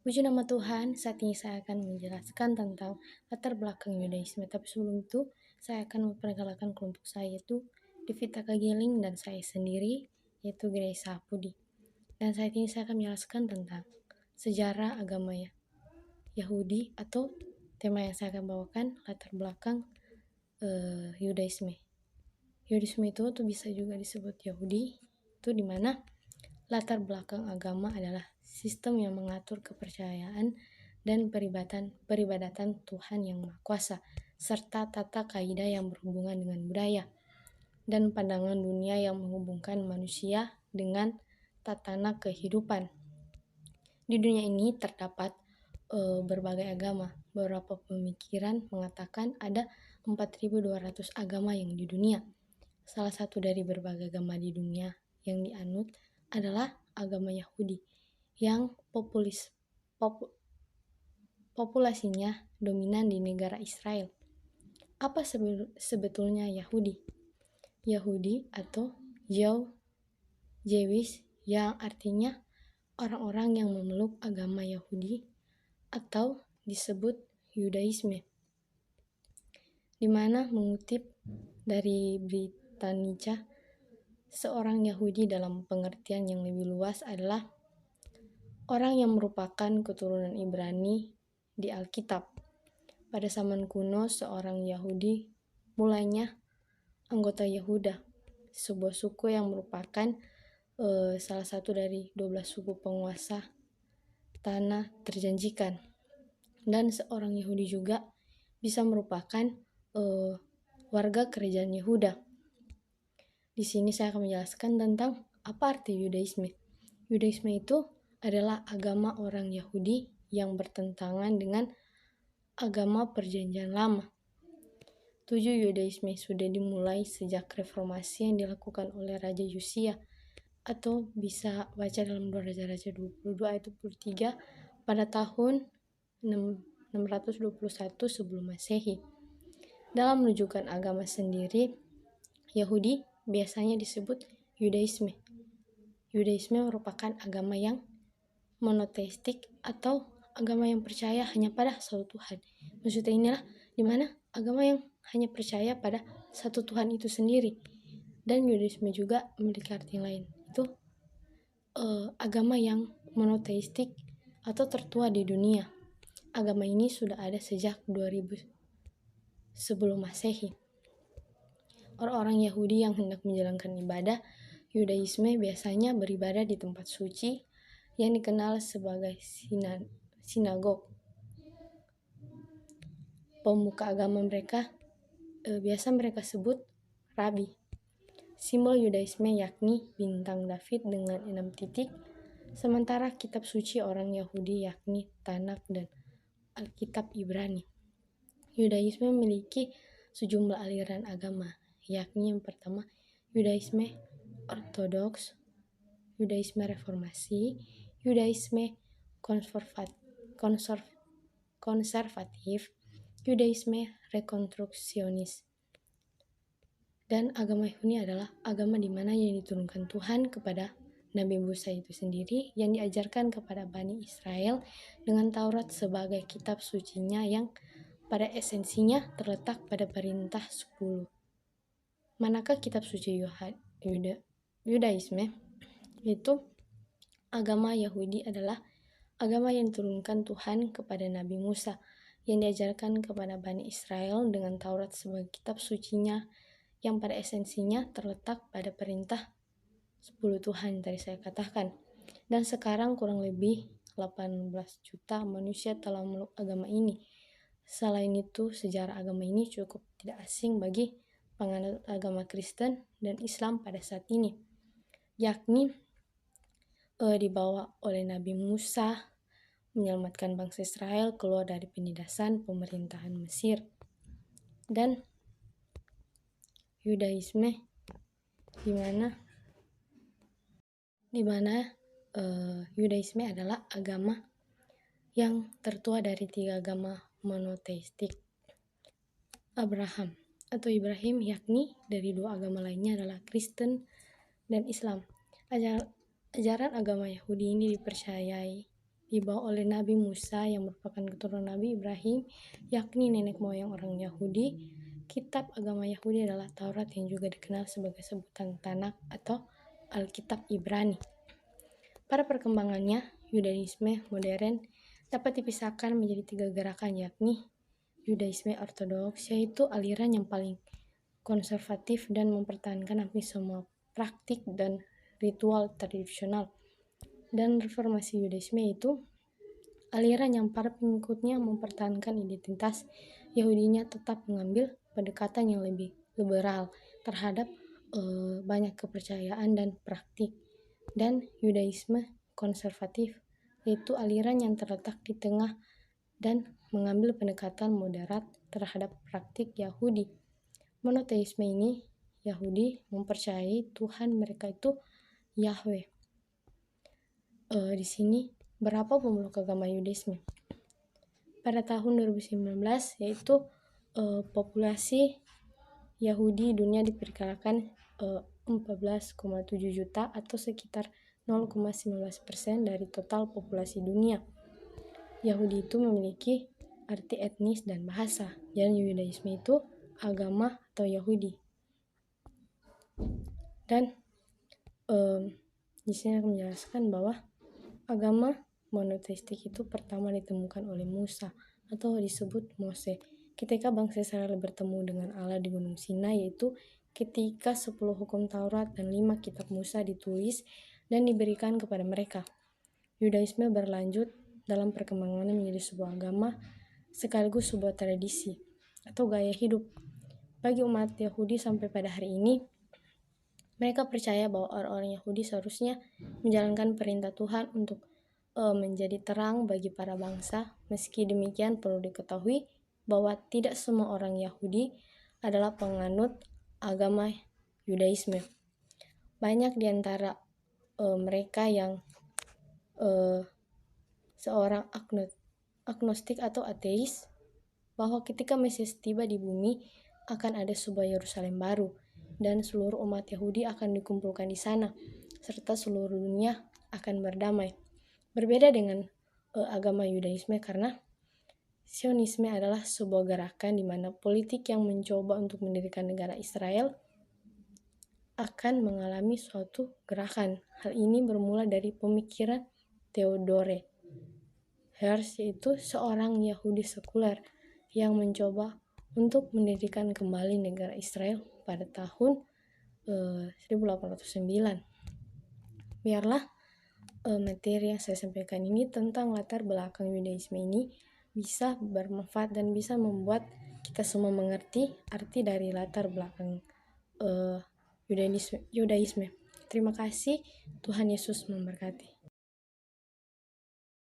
Puji nama Tuhan, saat ini saya akan menjelaskan tentang latar belakang Yudaisme. Tapi sebelum itu, saya akan memperkenalkan kelompok saya, yaitu Devita Kagiling dan saya sendiri, yaitu Grace Pudi. Dan saat ini saya akan menjelaskan tentang sejarah agama Yahudi atau tema yang saya akan bawakan, latar belakang Yudaisme. Yudaisme itu bisa juga disebut Yahudi, itu dimana latar belakang agama adalah sistem yang mengatur kepercayaan dan peribadatan Tuhan yang Maha Kuasa, serta tata kaidah yang berhubungan dengan budaya dan pandangan dunia yang menghubungkan manusia dengan tatana kehidupan. Di dunia ini terdapat berbagai agama. Beberapa pemikiran mengatakan ada 4.200 agama yang di dunia. Salah satu dari berbagai agama di dunia yang dianut adalah agama Yahudi yang populasinya dominan di negara Israel. Apa sebetulnya Yahudi? Yahudi atau Jewish yang artinya orang-orang yang memeluk agama Yahudi atau disebut Yudaisme, di mana mengutip dari Britannica, seorang Yahudi dalam pengertian yang lebih luas adalah orang yang merupakan keturunan Ibrani di Alkitab. Pada zaman kuno, seorang Yahudi mulanya anggota Yehuda, sebuah suku yang merupakan salah satu dari 12 suku penguasa tanah terjanjikan. Dan seorang Yahudi juga bisa merupakan warga kerajaan Yehuda. Di sini saya akan menjelaskan tentang apa arti Yudaisme. Yudaisme itu adalah agama orang Yahudi yang bertentangan dengan agama perjanjian lama. Tujuh Yudaisme sudah dimulai sejak reformasi yang dilakukan oleh Raja Yosia, atau bisa baca dalam 2 Raja-Raja 22 ayat 23 pada tahun 621 sebelum Masehi. Dalam menunjukkan agama sendiri, Yahudi biasanya disebut Yudaisme. Yudaisme merupakan agama yang monoteistik atau agama yang percaya hanya pada satu Tuhan. Maksudnya inilah dimana agama yang hanya percaya pada satu Tuhan itu sendiri. Dan Yudaisme juga memiliki arti yang lain, itu agama yang monoteistik atau tertua di dunia. Agama ini sudah ada sejak 2000 sebelum Masehi. Orang-orang Yahudi yang hendak menjalankan ibadah Yudaisme biasanya beribadah di tempat suci yang dikenal sebagai sinagog. Pemuka agama mereka biasa mereka sebut rabi. Simbol Yudaisme yakni bintang David dengan 6 titik, sementara kitab suci orang Yahudi yakni Tanakh dan Alkitab Ibrani. Yudaisme memiliki sejumlah aliran agama, yakni yang pertama Yudaisme Ortodoks, Yudaisme Reformasi, Yudaisme konservatif, Yudaisme rekonstruksionis. Dan agama Yahudi adalah agama di mana yang diturunkan Tuhan kepada Nabi Musa itu sendiri, yang diajarkan kepada Bani Israel dengan Taurat sebagai kitab sucinya yang pada esensinya terletak pada perintah 10. Manakah kitab suci Yudaisme? Itu agama Yahudi adalah agama yang diturunkan Tuhan kepada Nabi Musa, yang diajarkan kepada Bani Israel dengan Taurat sebagai kitab sucinya yang pada esensinya terletak pada perintah 10 Tuhan yang tadi saya katakan. Dan sekarang kurang lebih 18 juta manusia telah memeluk agama ini. Selain itu, sejarah agama ini cukup tidak asing bagi penganut agama Kristen dan Islam pada saat ini, yakni dibawa oleh Nabi Musa menyelamatkan bangsa Israel keluar dari penindasan pemerintahan Mesir. Dan Yudaisme di mana Yudaisme adalah agama yang tertua dari 3 agama monoteistik Ibrahim, yakni dari 2 agama lainnya adalah Kristen dan Islam. Ajaran agama Yahudi ini dipercayai dibawa oleh Nabi Musa yang merupakan keturunan Nabi Ibrahim, yakni nenek moyang orang Yahudi. Kitab agama Yahudi adalah Taurat yang juga dikenal sebagai sebutan Tanakh atau Alkitab Ibrani. Pada perkembangannya, Yudaisme modern dapat dipisahkan menjadi 3 gerakan, yakni Yudaisme ortodoks, yaitu aliran yang paling konservatif dan mempertahankan hampir semua praktik dan ritual tradisional. Dan reformasi Yudaisme itu aliran yang para pengikutnya mempertahankan identitas Yahudinya, tetap mengambil pendekatan yang lebih liberal terhadap banyak kepercayaan dan praktik. Dan Yudaisme konservatif, yaitu aliran yang terletak di tengah dan mengambil pendekatan moderat terhadap praktik Yahudi. Monoteisme ini, Yahudi mempercayai Tuhan mereka itu Yahweh. Di sini berapa pemeluk agama Yudaisme? Pada tahun 2019, yaitu populasi Yahudi dunia diperkirakan 14,7 juta atau sekitar 0,19% dari total populasi dunia. Yahudi itu memiliki arti etnis dan bahasa, dan Yudaisme itu agama atau Yahudi. Dan di sini akan menjelaskan bahwa agama monoteistik itu pertama ditemukan oleh Musa atau disebut Mose ketika bangsa Israel bertemu dengan Allah di Gunung Sinai, yaitu ketika 10 hukum Taurat dan 5 kitab Musa ditulis dan diberikan kepada mereka. Yudaisme berlanjut dalam perkembangannya menjadi sebuah agama sekaligus sebuah tradisi atau gaya hidup. Bagi umat Yahudi sampai pada hari ini, mereka percaya bahwa orang-orang Yahudi seharusnya menjalankan perintah Tuhan untuk menjadi terang bagi para bangsa. Meski demikian, perlu diketahui bahwa tidak semua orang Yahudi adalah penganut agama Yudaisme. Banyak di antara mereka yang seorang agnostik atau ateis, bahwa ketika Mesias tiba di bumi akan ada sebuah Yerusalem baru dan seluruh umat Yahudi akan dikumpulkan di sana, serta seluruh dunia akan berdamai. Berbeda dengan agama Yudaisme, karena Zionisme adalah sebuah gerakan di mana politik yang mencoba untuk mendirikan negara Israel akan mengalami suatu gerakan. Hal ini bermula dari pemikiran Theodore Herz, yaitu seorang Yahudi sekuler yang mencoba untuk mendirikan kembali negara Israel pada tahun 1809. Biarlah materi yang saya sampaikan ini tentang latar belakang Yudaisme ini bisa bermanfaat dan bisa membuat kita semua mengerti arti dari latar belakang Yudaisme. Terima kasih, Tuhan Yesus memberkati.